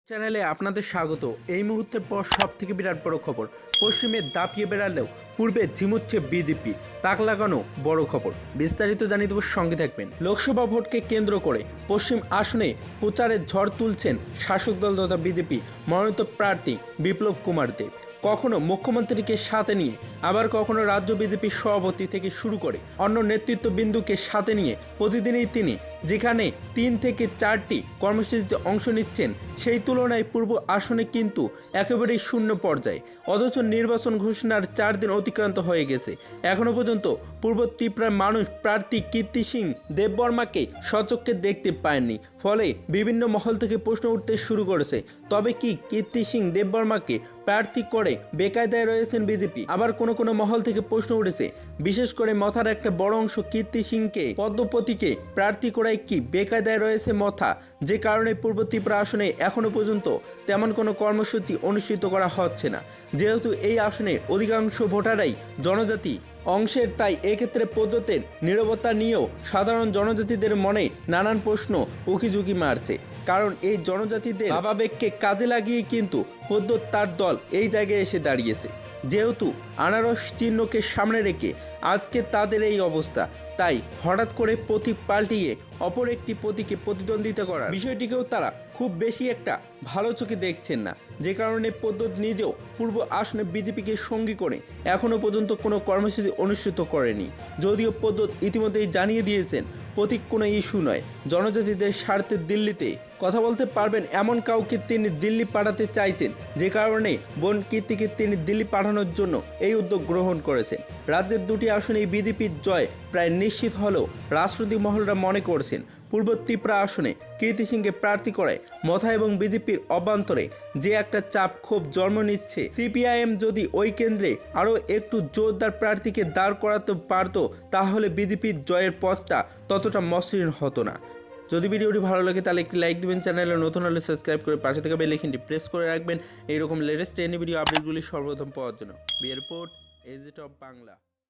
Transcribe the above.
চ্যানেলে আপনাদের স্বাগত। এই মুহূর্তের পর সব থেকে বিরাট বড় খবর, পশ্চিমে দাপিয়ে বেড়ালেও পূর্বে ঝিমুচ্ছে বিজেপি, তাক লাগানো বড় খবর। বিস্তারিত জানিয়ে দেব, সঙ্গে থাকবেন। লোকসভা ভোটকে কেন্দ্র করে পশ্চিম আসনে প্রচারের ঝড় তুলছেন শাসক দল তথা বিজেপি মনোনীত প্রার্থী বিপ্লব কুমার দেব। কখনো মুখ্যমন্ত্রীকে সাথে নিয়ে, আবার কখনো রাজ্য বিজেপির সভাপতি থেকে শুরু করে অন্য নেতৃত্ববিন্দুকে সাথে নিয়ে প্রতিদিনই তিনি যেখানে 3 থেকে 4টি কর্মসূচিতে অংশ নিচ্ছেন, সেই তুলনায় পূর্ব আসনে কিন্তু একেবারেই শূন্য পর্যায়ে। অথচ নির্বাচন ঘোষণার 4 দিন অতিক্রান্ত হয়ে গেছে, এখনও পর্যন্ত পূর্ব ত্রিপুরার মানুষ প্রার্থী কীর্তি সিং দেববর্মাকে স্বচক্ষে দেখতে পায়নি। ফলে বিভিন্ন মহল থেকে প্রশ্ন উঠতে শুরু করেছে, তবে কি কীর্তি সিং দেববর্মাকে প্রার্থী করে বেকায়দায় রয়েছেন বিজেপি? আবার কোনো মহল থেকে প্রশ্ন উঠেছে, বিশেষ করে মথার একটা বড় অংশ কীর্তি সিংকে পদ্মপতিকে প্রার্থী করায় কি বেকায়দায় রয়েছে মথা, যে কারণে পূর্ব ত্রিপুরা আসনে এখনও পর্যন্ত তেমন কোনো কর্মসূচি অনুষ্ঠিত করা হচ্ছে না। যেহেতু এই আসনে অধিকাংশ ভোটাররাই জনজাতি অংশের, তাই এক্ষেত্রে পদ্ধতির নীরবতা নিয়েও সাধারণ জনজাতিদের মনে নানান প্রশ্ন উকিঝুঁকি মারছে। কারণ এই জনজাতিদের ভাবাবেগকে কাজে লাগিয়ে কিন্তু পদ্ধত তার দল এই জায়গায় এসে দাঁড়িয়েছে। যেহেতু আনারস চিহ্নকে সামনে রেখে আজকে তাদের এই অবস্থা, তাই হঠাৎ করে প্রতীক পাল্টিয়ে অপর একটি প্রতীকে প্রতিদ্বন্দ্বিতা করার বিষয়টিকেও তারা খুব বেশি একটা ভালো চোখে দেখছেন না। যে কারণে পদ্ধত নিজেও পূর্ব আসনে বিজেপিকে সঙ্গী করে এখনও পর্যন্ত কোনো কর্মসূচি অনুষ্ঠিত করেনি। যদিও পদ্ধত ইতিমধ্যেই জানিয়ে দিয়েছেন প্রতীক কোনো ইস্যু নয়, জনজাতিদের স্বার্থে দিল্লিতে কথা বলতে পারবেন এমন কাউকে তিনি দিল্লি পাঠাতে চাইছেন, যে কারণে বোন কীর্তিকে তিনি দিল্লি পাঠানোর জন্য এই উদ্যোগ গ্রহণ করেছেন। রাজ্যের 2টি আসনেই বিজেপির জয় প্রায় নিশ্চিত হলেও রাজনৈতিক মহলরা মনে করছেন পূর্ব ত্রিপুরা আসনে কীর্তি সিংকে প্রার্থী করায় মথা এবং বিজেপির অভ্যন্তরে যে একটা চাপ ক্ষোভ জন্ম নিচ্ছে। সিপিআইএম যদি ওই কেন্দ্রে আরও একটু জোরদার প্রার্থীকে দাঁড় করাতে পারত, তাহলে বিজেপির জয়ের পথটা ততটা মসৃণ হতো না। যদি ভিডিওটি ভালো লাগে তাহলে একটি লাইক দিবেন, চ্যানেলে নতুন হলে সাবস্ক্রাইব করে পাশে থাকা বেল আইকনটি প্রেস করে রাখবেন এইরকম লেটেস্ট এনি ভিডিও আপডেটগুলি সর্বপ্রথম পাওয়ার জন্য। বিয়ের রিপোর্ট, এজিট অফ বাংলা।